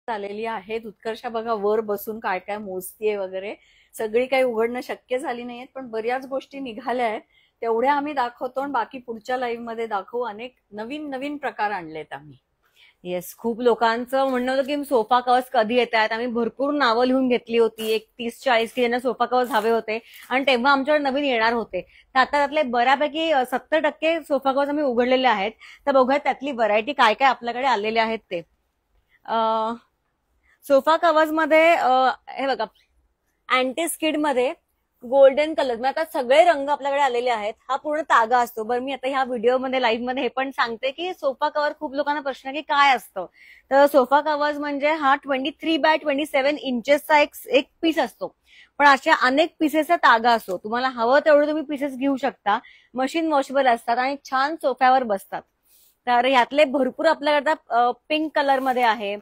आलेली आहेत. उत्कर्षा बघा वर बसून काय काय मोजतीये वगैरे. सगळी काही उघडणं शक्य झाली नाहीयेत, पण बऱ्याच गोष्टी निघाल्या आहेत. तेवढ्या आम्ही दाखवतो आणि बाकी पुढच्या लाईव्ह मध्ये दाखवू. अनेक नवीन नवीन प्रकार आणलेत आम्ही. येस, खूप लोकांचं म्हणणं होतं की सोफा कव्हर्स कधी येत आहेत. आम्ही भरपूर नावं लिहून घेतली होती, एक 30-40 की ज्यांना सोफा कव्हर्स हवे होते आणि तेव्हा आमच्याकडे नवीन येणार होते. तर आता त्यातले बऱ्यापैकी 70% सोफा कव्हर्स आम्ही उघडलेले आहेत. तर बघूया त्यातली व्हरायटी काय काय आपल्याकडे आलेले आहेत ते. सोफा कव्हर्स मध्ये हे बघा, अँटी स्किड मध्ये गोल्डन कलर, म्हणजे आता सगळे रंग आपल्याकडे आलेले आहेत. हा पूर्ण तागा असतो. बरं, मी आता ह्या व्हिडिओमध्ये लाईव्ह मध्ये हे पण सांगते की सोफा कव्हर खूप लोकांना प्रश्न की काय असतं. तर सोफा कव्हर्स म्हणजे हा 23x27 इंचेसचा एक पीस असतो. पण अशा अनेक पीसेसचा तागा असतो. तुम्हाला हवं तेवढं तुम्ही पीसेस घेऊ शकता. मशीन वॉशेबल असतात आणि छान सोफ्यावर बसतात. तर ह्यातले भरपूर आपल्याकडे पिंक कलर मध्ये आहे,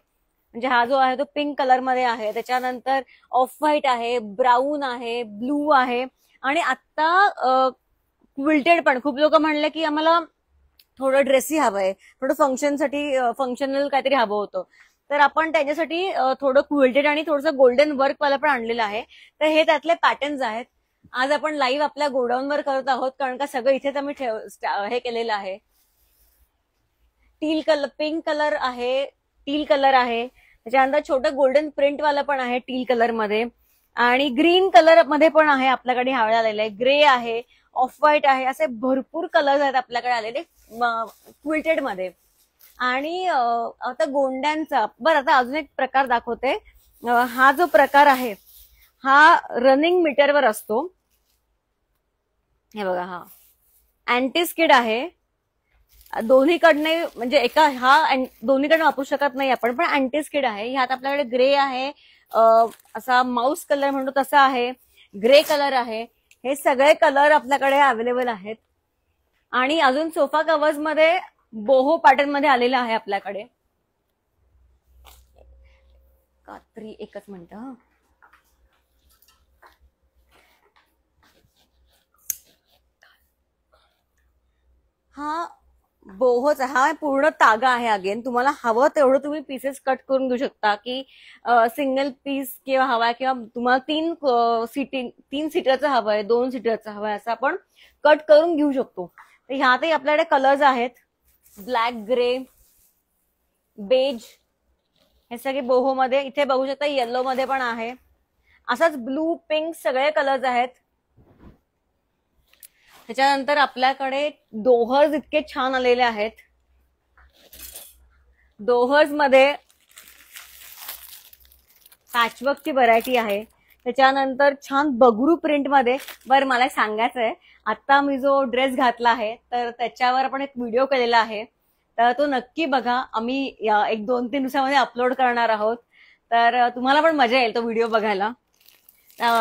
म्हणजे हा जो आहे तो पिंक कलर मध्ये आहे. त्याच्यानंतर ऑफ व्हाईट आहे, ब्राऊन आहे, ब्लू आहे आणि आता क्विल्टेड पण. खूप लोक म्हणले की आम्हाला थोडं ड्रेसी हवंय, थोडं फंक्शनसाठी फंक्शनल काहीतरी हवं होतं. तर आपण त्याच्यासाठी थोडं क्विल्टेड आणि थोडंसं गोल्डन वर्क वाला पण आणलेलं आहे. तर हे त्यातले पॅटर्न्स आहेत. आज आपण लाईव्ह आपल्या गोडाऊनवर करत आहोत, कारण का सगळं इथेच आम्ही हे केलेलं आहे. टील कलर, पिंक कलर आहे, टील कलर आहे. त्याच्यानंतर छोटं गोल्डन प्रिंट वाला पण आहे टील कलर मध्ये, आणि ग्रीन कलर मध्ये पण आहे आपल्याकडे ह्यावेळेला आलेलं आहे. ग्रे आहे, ऑफ व्हाईट आहे, असे भरपूर कलर्स आहेत आपल्याकडे आलेले क्विल्टेड मध्ये. आणि आता गोंड्यांचा, बरं आता अजून एक प्रकार दाखवते. हा जो प्रकार आहे हा रनिंग मीटरवर असतो. हे बघा, हा अँटी स्किड आहे. दोन्हीकडने, म्हणजे एका हा दोन्हीकडे वापरू शकत नाही आपण, पण अँटी स्किड आहे. ह्यात आपल्याकडे ग्रे आहे, असा माऊस कलर म्हणतो तसा आहे, ग्रे कलर आहे. हे सगळे कलर आपल्याकडे अवेलेबल आहेत. आणि अजून सोफा कव्हर्स मध्ये बोहो पॅटर्न मध्ये आलेला आहे आपल्याकडे. कात्री एकच मिनिट. हा बोहोच, हा पूर्ण तागा आहे. अगेन तुम्हाला हवं तेवढं तुम्ही पीसेस कट करून घेऊ शकता, की सिंगल पीस किंवा हवाय, किंवा तुम्हाला 3 सीटरचं हवंय, 2 सीटरचं हवंय, असं आपण कट करून घेऊ शकतो. तर ह्यातही आपल्याकडे कलर्स आहेत, ब्लॅक, ग्रे, बेज, हे सगळे बोहो मध्ये. इथे बघू शकता येलो मध्ये पण आहे. असाच ब्लू, पिंक सगळे कलर्स आहेत. त्याच्यानंतर आपल्याकडे दोहर्स इतके छान आलेले आहेत. दोहर्स मध्ये पॅचवर्कची व्हरायटी आहे. त्याच्यानंतर छान बगरू प्रिंट मध्ये. बरं, मला सांगायचंय, आता मी जो ड्रेस घातला आहे तर त्याच्यावर आपण एक व्हिडिओ केलेला आहे, तर तो नक्की बघा. आम्ही 1-2-3 दिवसामध्ये अपलोड करणार आहोत, तर तुम्हाला पण मजा येईल तो व्हिडिओ बघायला.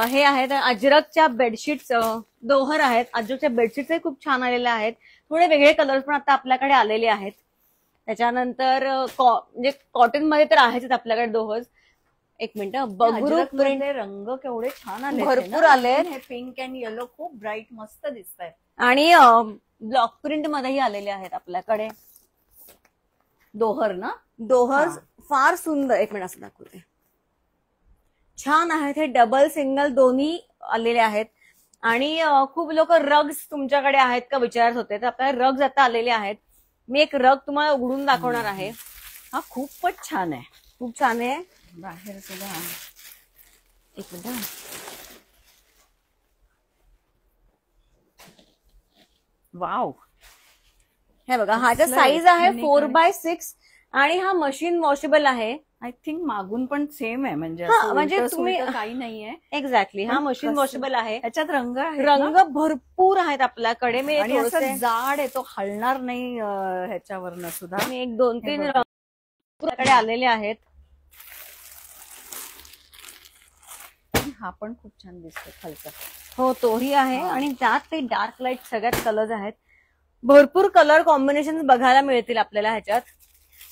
हे आहेत अजरकच्या बेडशीट्स, दोहर आहेत. अजरकच्या बेडशीट्सही खूप छान आलेल्या आहेत. थोडे वेगळे कलर्स पण आता आपल्याकडे आलेले आहेत. त्याच्यानंतर म्हणजे कॉटन मध्ये तर आहेच आपल्याकडे दोहर्स. एक मिनिट, बगरू प्रिंट रंग केवढे छान आले, भरपूर आले. हे पिंक अँड येलो खूप ब्राईट मस्त दिसत आहेत. आणि ब्लॉक प्रिंट मध्येही आलेले आहेत आपल्याकडे दोहर ना. दोहर्स फार सुंदर. एक मिनिट असं दाखवते, छान आहेत. हे डबल सिंगल दोन्ही आलेले आहेत. आणि खूप लोक रग्स तुमच्याकडे आहेत का विचारत होते, तर आपल्याला रग्स आता आलेले आहेत. मी एक रग तुम्हाला उघडून दाखवणार आहे. हा खूपच छान आहे, खूप छान आहे. बाहेर सुद्धा. एक मिनिट, वाव. हे बघा, ह्याचा साईज आहे 4x6 आणि हा मशीन वॉशेबल आहे. आय थिंक मागून पण सेम आहे, म्हणजे तुम्ही काही नाहीये. एक्झॅक्टली, हा मशीन वॉशेबल आहे. त्याच्यात रंग आहे, रंग भरपूर आहेत आपल्याकडे. मी आणि असं जाड आहे, तो हलणार नाही ह्याच्यावरनं सुद्धा. मी 1-2-3 रंग आपल्याकडे आलेले आहेत. हा पण खूप छान दिसतो खालचा. हो, तोही आहे. आणि त्यात ते डार्क लाईट सगळ्यात कलर्स आहेत. भरपूर कलर कॉम्बिनेशन बघायला मिळतील आपल्याला ह्याच्यात.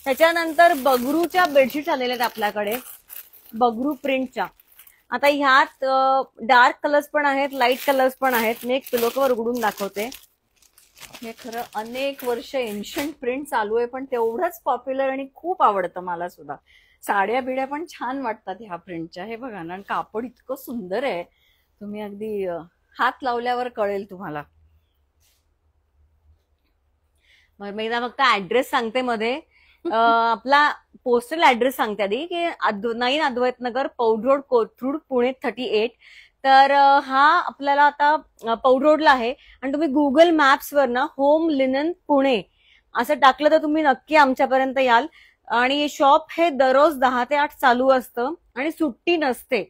त्याच्यानंतर बगरूच्या बेडशीट्स आलेल्या आहेत आपल्याकडे, बगरू प्रिंटच्या. आता ह्यात डार्क कलर्स पण आहेत, लाईट कलर्स पण आहेत. मी एक पिलो कव्हर उघडून दाखवते. हे खरं अनेक वर्ष एन्शंट प्रिंट चालू आहे, पण तेवढंच पॉप्युलर आणि खूप आवडतं मला सुद्धा. साड्या बिड्या पण छान वाटतात ह्या प्रिंटच्या. हे बघा ना, आणि कापड इतकं सुंदर आहे, तुम्ही अगदी हात लावल्यावर कळेल तुम्हाला. बरं, मी एकदा फक्त ऍड्रेस सांगते मध्ये. आपला पोस्टल ऍड्रेस सांगते आधी की 9 अद्वैत नगर, पौड रोड, कोथरूड, पुणे 38. तर हा आपल्याला आता पौड रोडला आहे. आणि तुम्ही गुगल मॅप्स वर ना होम लिनन पुणे असं टाकलं तर तुम्ही नक्की आमच्यापर्यंत याल. आणि शॉप हे दररोज 10 ते 8 चालू असतं आणि सुट्टी नसते.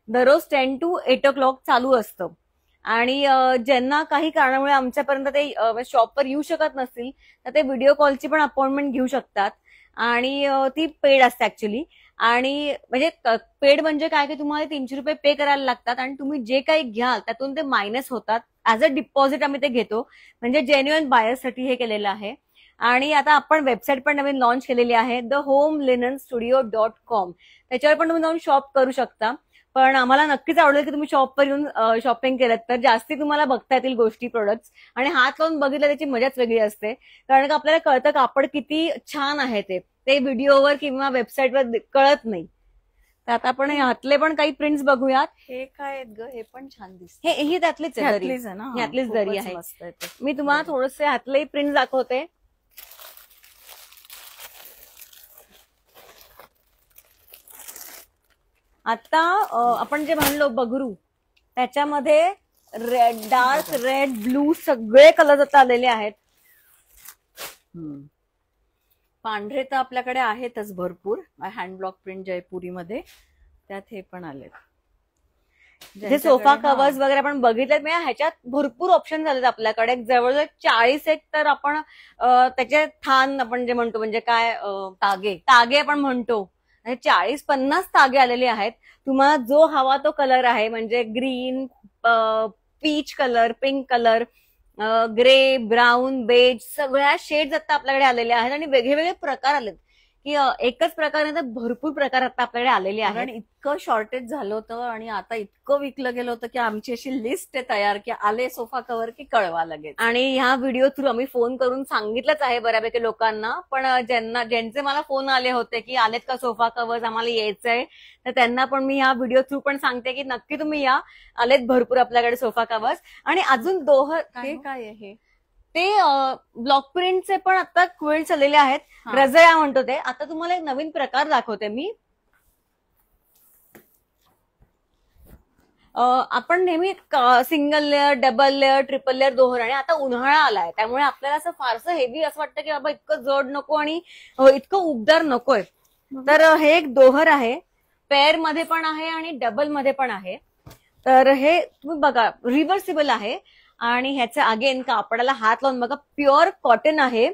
दररोज 10 to 8 o'clock चालू असतं. आणि ज्यांना काही कारणामुळे आमच्यापर्यंत ते शॉपवर येऊ शकत नसतील तर ते व्हिडिओ कॉलची पण अपॉइंटमेंट घेऊ शकतात. आणि ती पेड असते ऍक्च्युली. आणि म्हणजे पेड म्हणजे काय की तुम्हाला 300 रुपये पे करायला लागतात आणि तुम्ही जे काही घ्याल त्यातून ते मायनस होतात. ऍज अ डिपॉझिट आम्ही ते घेतो. म्हणजे जेन्युइन बायर्ससाठी हे केलेलं आहे. आणि आता आपण वेबसाईट पण नवीन लॉन्च केलेली आहे, thehomelinenstudio.com. त्याच्यावर पण तुम्ही जाऊन शॉप करू शकता. पण आम्हाला नक्कीच आवडेल की तुम्ही शॉपवर येऊन शॉपिंग केलं तर जास्ती तुम्हाला बघता येतील गोष्टी, प्रोडक्ट्स. आणि हात लावून बघितलं त्याची मजाच वेगळी असते. कारण का आपल्याला कळतं कापड किती छान आहे ते व्हिडिओवर किंवा वेबसाईटवर कळत नाही. तर आता आपण ह्यातले पण काही प्रिंट्स बघूयात. हे काय आहेत ग, हे पण छान दिसत. ही त्यातलीच आहे, दरी. ह्यातलीच आहे ना, ह्यातलीच खूपच दरी आहे. मस्त आहे ते. मी तुम्हाला थोडेसे ह्यातले प्रिंट्स दाखवते. आता आपण जे म्हणलो बगरू त्याच्यामध्ये रेड, डार्क रेड, ब्लू सगळे कलर आता आलेले आहेत. पांढरे तर आपल्याकडे आहेतच भरपूर. हँड ब्लॉक प्रिंट जयपुरीमध्ये त्यात हे पण आलेत. जे सोफा कव्हर्स वगैरे आपण बघितलेत, म्हणजे ह्याच्यात भरपूर ऑप्शन झालेत आपल्याकडे. जवळजवळ 40 एक तर आपण त्याचे थान आपण जे म्हणतो म्हणजे काय तागे आपण म्हणतो. 40-50 तागे आलेले आहेत. तुम्हाला जो हवा तो कलर आहे. म्हणजे green, peach colour, pink colour, grey, brown, beige सगळ्या शेड्स आता आपल्याकडे आलेल्या आहेत. आणि वेगवेगळे प्रकार आलेत की एकच प्रकार नाही तर भरपूर प्रकार आता आपल्याकडे आलेले आहेत. कारण इतकं शॉर्टेज झालं होतं आणि आता इतकं विकलं गेलं होतं की आमची अशी लिस्ट आहे तयार की आले सोफा कव्हर की कळवा लगेच. आणि ह्या व्हिडिओ थ्रू आम्ही फोन करून सांगितलंच आहे बऱ्यापैकी लोकांना. पण ज्यांचे मला फोन आले होते की आलेत का सोफा कव्हर्स, आम्हाला यायचंय, तर त्यांना पण मी ह्या व्हिडिओ थ्रू पण सांगते की नक्की तुम्ही या. आलेत भरपूर आपल्याकडे सोफा कव्हर्स. आणि अजून हे काय आहे ते ब्लॉक प्रिंटचे पण आता क्विल्ट्स आलेले आहेत. रजया म्हणतो ते. आता तुम्हाला एक नवीन प्रकार दाखवते मी. आपण नेहमी single layer, double layer, triple layer, दोहर. आणि आता उन्हाळा आलाय त्यामुळे आपल्याला असं फारसं हेवी असं वाटतं की बाबा इतकं जड नको आणि इतकं उबदार नकोय. तर हे एक दोहर आहे. पेअर मध्ये पण आहे आणि डबल मध्ये पण आहे. तर हे तुम्ही बघा रिव्हर्सिबल आहे. आणि ह्याचं अगेन कापडाला हात लावून बघा, प्युअर कॉटन आहे.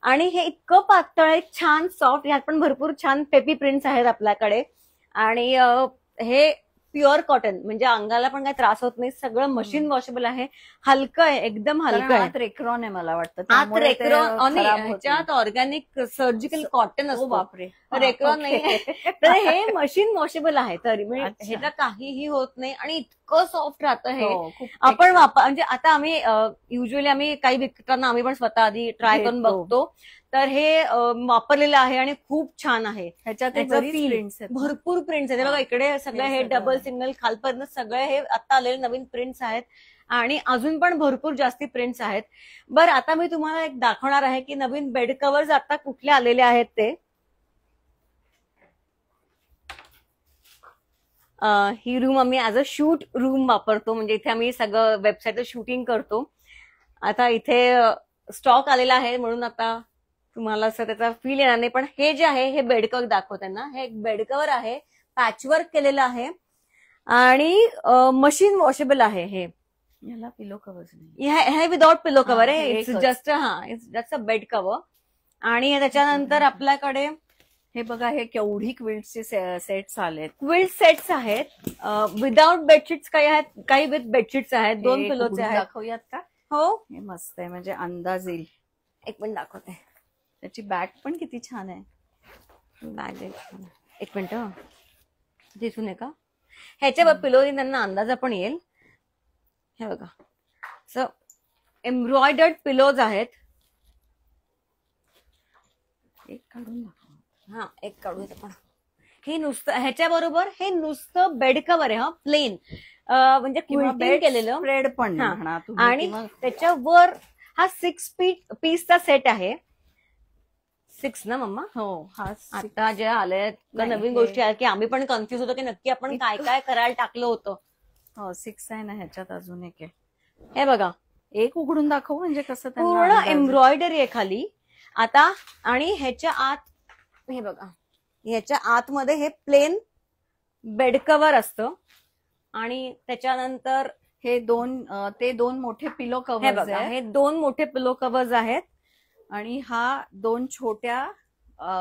आणि हे इतकं पातळ आहे, छान सॉफ्ट. ह्यात पण भरपूर छान पेपी प्रिंट्स आहेत आपल्याकडे. आणि हे प्युअर कॉटन म्हणजे अंगाला पण काही त्रास होत नाही. सगळं मशीन वॉशेबल आहे. हलकं आहे, एकदम हलकं आहे. रेक्रॉन आहे मला वाटतं. आत रेक्रॉन, ह्याच्यात ऑर्गॅनिक सर्जिकल कॉटन असतो. बापरे, रेक्रॉन नाही. तर हे मशीन वॉशेबल आहे. तरी म्हणजे ह्याला काहीही होत नाही आणि इतकं सॉफ्ट राहतं हे. आपण म्हणजे आता आम्ही युजली आम्ही काही विकताना आम्ही पण स्वतः आधी ट्राय करून बघतो. तर हे वापरलेलं आहे आणि खूप छान आहे. ह्याच्यात भरपूर प्रिंट्स आहेत. बघा इकडे सगळे हे डबल, सिंगल, खालपर्यंत सगळे हे आता आलेले नवीन प्रिंट्स आहेत. आणि अजून पण भरपूर जास्ती प्रिंट्स आहेत. बरं, आता मी तुम्हाला एक दाखवणार आहे की नवीन बेड कव्हर्स आता कुठले आलेले आहेत ते. ही रूम आम्ही ऍज अ शूट रूम वापरतो. म्हणजे इथे आम्ही सगळं वेबसाईटवर शूटिंग करतो. आता इथे स्टॉक आलेला आहे म्हणून आता तुम्हाला असं त्याचा फील येणार नाही. पण हे जे आहे हे बेड कव्हर दाखवते ना, हे एक बेड कव्हर आहे. पॅचवर्क केलेलं आहे आणि मशीन वॉशेबल आहे. हे याला पिलो कव्हर नाही, हे विदाउट पिलो कव्हर आहे. It's just just a bed cover. आणि त्याच्यानंतर आपल्याकडे हे बघा, हे केवढी क्विल्टचे सेट्स आलेत. क्विल्ट सेट्स आहेत. विदाउट बेडशीट्स काही आहेत, काही विथ बेडशीट्स आहेत. 2 पिलोचे आहेत. दाखवूयात का? हो, हे मस्त आहे, म्हणजे अंदाज येईल. एक मिनिट दाखवते. त्याची बॅग पण किती छान आहे. बॅग एक मिनिट दिसून आहे का? ह्याच्या पिलोनी त्यांना अंदाजा पण येईल. हे बघा, सो एम्ब्रॉयडर्ड पिलोज आहेत. एक काढून दाखव. एक काढूयात आपण. हे नुसतं ह्याच्या बरोबर हे नुसतं बेड कव्हर आहे, हा प्लेन, म्हणजे क्विल्टिंग केलेलं स्प्रेड पण हा. म्हणा तुम्ही, आणि किंवा त्याच्यावर हा 6 पीसचा सेट आहे. 6 ना मम्मा? हो, हा आता जे आले नाही, नवीन हे- गोष्टी आहेत की आम्ही पण कन्फ्युज होतो की नक्की आपण काय काय करायला टाकलं होतं. हो 6 आहे ना, ह्याच्यात अजून एक आहे. हे बघा, एक उघडून दाखवू म्हणजे कसं त्यांना पूर्ण अंदाज. एम्ब्रॉयडरी आहे खाली आता. आणि ह्याच्या आत हे बघा, ह्याच्या आतमध्ये हे प्लेन बेड कव्हर असतं. आणि त्याच्यानंतर हे ते दोन मोठे पिलो हे कव्हर बघा, आहेत हे 2 मोठे पिलो कव्हर्स आहेत. आणि हा 2 छोट्या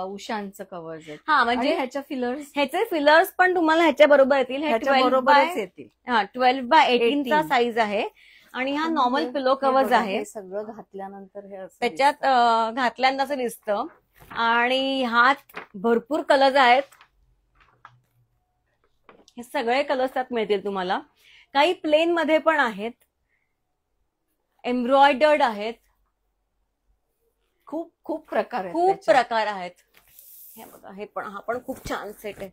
उशांचं कव्हर्स आहेत. हा, म्हणजे म्हणजे ह्याच्या फिलर्स ह्याचे फिलर्स पण तुम्हाला ह्याच्या बरोबर येतील. हे ह्याच्या 12 बरोबरच by येतील. 12x18 चा 18. साईज आहे. आणि हा पण नॉर्मल हे- पिलो हे कव्हर्स बघा, आहे. हे सगळं घातल्यानंतर हे असं त्याच्यात दिसतं. घातल्यानंतर असं दिसतं. आणि ह्यात भरपूर कलर्स आहेत. हे सगळे कलर्स त्यात मिळतील तुम्हाला. काही प्लेन मध्ये पण आहेत, एम्ब्रॉयडर्ड आहेत, खूप खूप प्रकार आहेत खूप त्याच्यात. प्रकार आहेत. हे बघा, हा पण खूप छान सेट आहे.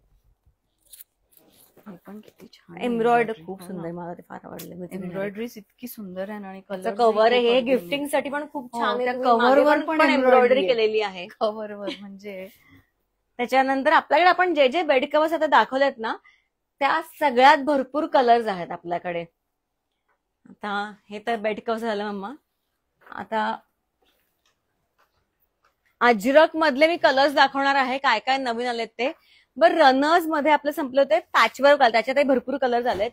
हे पण किती छान एम्ब्रॉयडरी खूप सुंदर, मला ते फार आवडले. एम्ब्रॉयडरी इतकी सुंदर आहे आणि कलर कव्हर आहे हे गिफ्टिंग साठी पण खूप हो, छान आहे. त्या तुम्ही कव्हरवर मागे पण पण embroidery एम्ब्रॉयडरी आहे. केलेली आहे. कव्हरवर म्हणजे त्याच्यानंतर आपल्याकडे आपण जे जे बेड कव्हर्स आता दाखवलेत ना, त्या सगळ्यात भरपूर कलर्स आहेत आपल्याकडे. आता हे तर बेड कव्हर्स झालं मम्मा. आता अजरक मधले मी कलर्स दाखवणार आहे, काय काय नवीन आलेत ते. बरं, रनर्स मध्ये आपले संपले होते पॅचवर्क आले, त्याच्यातही भरपूर कलर्स आलेत.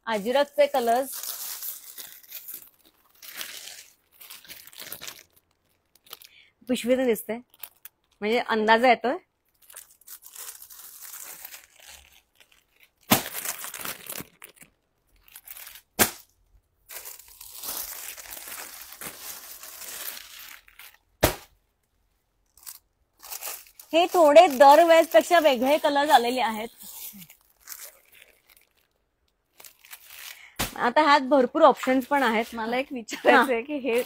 अजरकचे कलर्स पिशवीत दिसते म्हणजे अंदाजा येतोय. हे थोडे दरवेळेसपेक्षा वेगळे कलर्स आलेले आहेत. आता ह्यात भरपूर ऑप्शन्स पण आहेत. मला एक विचारायचं आहे की हे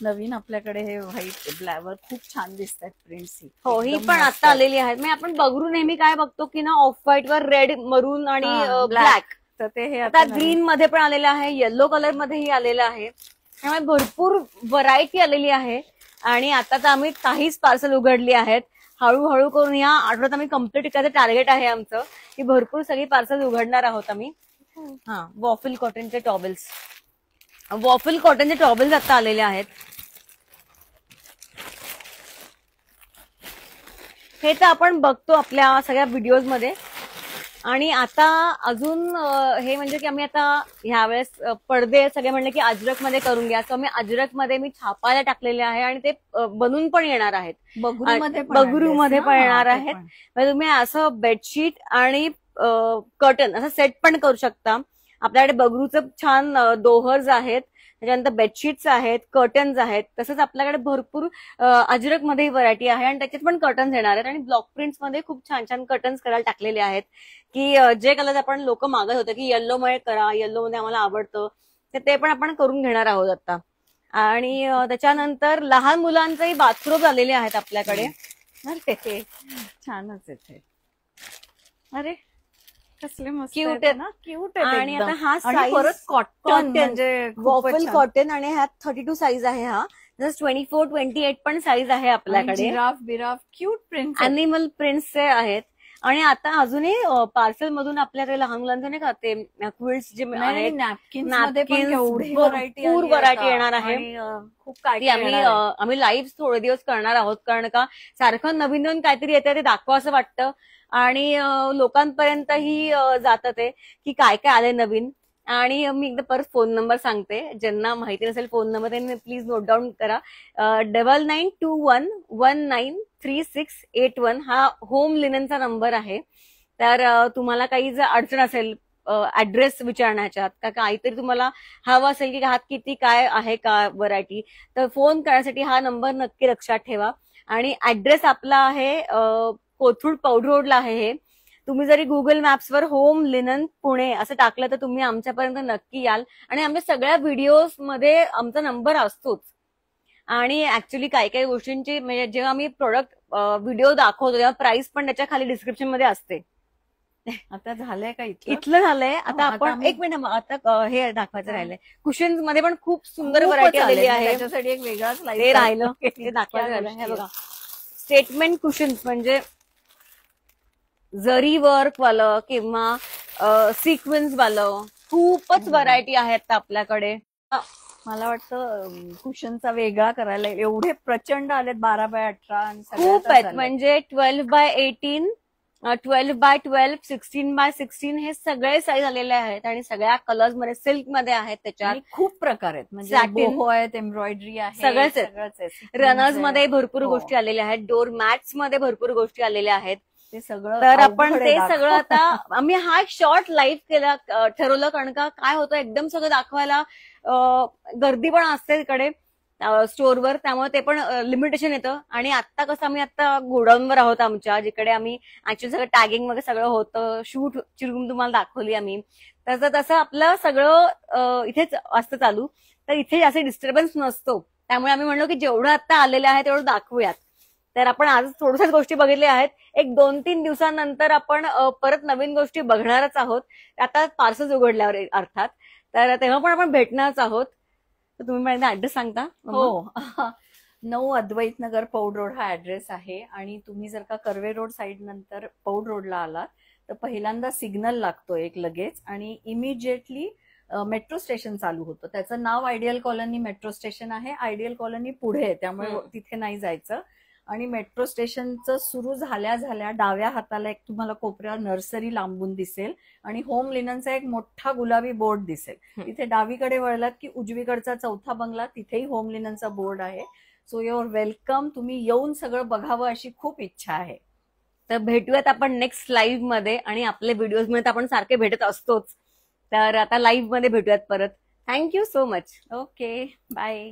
नवीन आपल्याकडे हे व्हाईट ब्लॅकवर खूप छान दिसतात प्रिंट्स. हो, ही पण आता आलेली आहेत. म्हणजे आपण बघू नेहमी काय बघतो की ना, ऑफ व्हाईट वर रेड, मरून आणि ब्लॅक. तर ते हे आता ग्रीन मध्ये पण आलेलं आहे, येलो कलर मध्येही आलेलं आहे. त्यामुळे भरपूर व्हरायटी आलेली आहे. आणि आता तर आम्ही काहीच पार्सल उघडली आहेत. हळूहळू करून या आठवड्यात आम्ही कम्प्लीट करायचं टार्गेट आहे आमचं, की भरपूर सगळी पार्सल उघडणार आहोत आम्ही. हा, वॉफिल कॉटनचे टॉवेल्स, वॉफिल कॉटनचे टॉवेल्स आता आलेले आहेत. हे तर आपण बघतो आपल्या सगळ्या व्हिडिओज मध्ये. आणि आता अजून हे म्हणजे की आम्ही आता ह्यावेळेस पडदे सगळे म्हणले की अजरक मध्ये करून घ्या, सो आम्ही अजरक मध्ये मी छापायला टाकलेले आहे. आणि ते बनून पण येणार आहेत, बगरू मध्ये पण येणार आहेत. म्हणजे तुम्ही असं बेडशीट आणि कर्टन असं सेट पण करू शकता. आपल्याकडे बगरूचं छान दोहर्स आहेत, त्याच्यानंतर बेडशीट्स आहेत, कर्टन्स आहेत. तसंच आपल्याकडे भरपूर अजरक मध्ये व्हरायटी आहे आणि त्याच्यात पण कर्टन्स येणार आहेत. आणि ब्लॉक प्रिंट्स मध्ये खूप छान छान कर्टन्स करायला टाकलेले आहेत, की जे कलर आपण लोक मागत होते की येल्लो मध्ये करा, येल्लो मध्ये आम्हाला आवडतं, तर ते पण आपण करून घेणार आहोत आता. आणि त्याच्यानंतर लहान मुलांचंही बाथरूम आलेले आहेत आपल्याकडे. छानच आहे. अरे कसले मस्त क्यूट आहेत ना, क्यूट आणि आता हा साईज परत कॉटन म्हणजे वॉफल कॉटन. आणि ह्यात 32 साईज आहे. हा जस्ट 24, 28 पण साईज आहे आपल्याकडे. जिराफ बिराफ क्यूट प्रिंट्स, अॅनिमल प्रिंट्सचे आहेत. आणि आता अजूनही पार्सल मधून आपल्याकडे लहान मुलांचं नाही का ते क्विल्ट्स जे आहेत, नॅपकिन्स मध्ये पण napkins, केवढी भरपूर व्हरायटी येणार आहे. खूप काय ती आम्ही लाईव्ह थोडे दिवस करणार आहोत, कारण का सारखं नवीन नवीन काहीतरी येतं ते दाखवा असं वाटतं. आणि लोकांपर्यंतही जातं ते की काय काय आलंय नवीन. आणि मी एकदा परत फोन नंबर सांगते, ज्यांना माहिती नसेल फोन नंबर त्यांनी प्लीज नोट डाऊन करा. 9921193681 हा होम लिननचा नंबर आहे. तर तुम्हाला काही जर अडचण असेल ऍड्रेस विचारण्याच्यात, का काहीतरी तुम्हाला हवं असेल की हात किती काय आहे का व्हरायटी, तर फोन करण्यासाठी हा नंबर नक्की लक्षात ठेवा. आणि ऍड्रेस आपला आहे कोथरूड पौड रोडला आहे. हे तुम्ही जरी गुगल मॅप्सवर होम लिनन पुणे असं टाकलं तर तुम्ही आमच्यापर्यंत नक्की याल. आणि आमच्या सगळ्या व्हिडिओज मध्ये आमचा नंबर असतोच. आणि ऍक्च्युली काही काही गोष्टींची म्हणजे जेव्हा आम्ही प्रोडक्ट व्हिडिओ दाखवतो तेव्हा प्राइस पण त्याच्या खाली डिस्क्रिप्शन मध्ये असते. आता झालंय का इथलं? इथलं झालंय. आता आता आपण आम्ही- एक मिनिट, आता हे दाखवायचं राहिलंय. कुशन्स मध्ये पण खूप सुंदर खूपच व्हरायटी आलेली आलेत. आहे. त्याच्यासाठी एक वेगळाच live ते राहिलं, करतो. ते दाखवायचं राहिलं. हे इतक्या बघा, स्टेटमेंट कुशन्स म्हणजे जरी वर्क वालं किंवा सिक्वेन्स वालं खूपच व्हरायटी आहेत आपल्याकडे. मला वाटतं कुशनचा वेगळा करायला एवढे प्रचंड आलेत 12x18 आणि खूप सगळ्यातच आहेत आलेत. म्हणजे 12x18, 12x12, 16x16 हे सगळे साईज आलेले आहेत आणि सगळ्या कलर्स मध्ये, सिल्क मध्ये आहेत त्याच्यात. आणि खूप प्रकार आहेत म्हणजे Satin. बोहो आहेत, एम्ब्रॉयडरी आहे, सगळंच आहे. आहे. रनर्स मध्ये भरपूर हो. गोष्टी आलेल्या आहेत. डोर मॅट्स मध्ये भरपूर गोष्टी आलेल्या आहेत. ते सगळं तर आपण अवघड ते आहे सगळं दाखव. आता आम्ही हा एक शॉर्ट लाईव्ह केला, ठरवलं, कारण का काय होतं एकदम सगळं दाखवायला गर्दी पण असते तिकडे स्टोअरवर, त्यामुळे ते पण लिमिटेशन येतं. आणि आता कसं आम्ही आता गोडाऊनवर आहोत आमच्या, जिकडे आम्ही ऍक्च्युअली सगळं टॅगिंग वगैरे सगळं होतं, शूट ची रूम तुम्हाला दाखवली आम्ही. तसं आपलं सगळं इथेच असतं चालू, तर इथे असे डिस्टर्बन्स नसतो. त्यामुळे आम्ही म्हणलो की जेवढं आता आलेलं आहे तेवढं दाखवूयात. तर आपण आज थोड्याच गोष्टी बघितल्या आहेत. एक 2-3 दिवसांनंतर आपण परत नवीन गोष्टी बघणारच आहोत, आता पार्सल्स उघडल्यावर अर्थात. तर तेव्हा पण आपण भेटणारच आहोत. तर तुम्ही मला ऍड्रेस सांगता? हो 9 अद्वैत नगर पौड रोड हा ऍड्रेस आहे. आणि तुम्ही जर का कर्वे रोड साईड नंतर पौड रोडला आलात तर पहिल्यांदा सिग्नल लागतो एक लगेच, आणि इमिजिएटली मेट्रो स्टेशन चालू होतं. त्याचं नाव आयडियल कॉलनी मेट्रो स्टेशन आहे. आयडियल कॉलनी पुढे आहे, त्यामुळे तिथे नाही जायचं. आणि मेट्रो स्टेशनचं सुरू झाल्या डाव्या हाताला एक तुम्हाला कोपऱ्यावर नर्सरी लांबून दिसेल आणि होम लिननचा एक मोठा गुलाबी बोर्ड दिसेल. तिथे डावीकडे वळलात की उजवीकडचा चौथा बंगला, तिथेही होम लिननचा बोर्ड आहे. So your welcome. तुम्ही येऊन सगळं बघावं अशी खूप इच्छा आहे. तर भेटूयात आपण नेक्स्ट लाईव्ह मध्ये, आणि आपले व्हिडिओज मध्ये आपण सारखे भेटत असतोच. तर आता लाईव्ह मध्ये भेटूयात परत. Thank you so much. Okay, bye.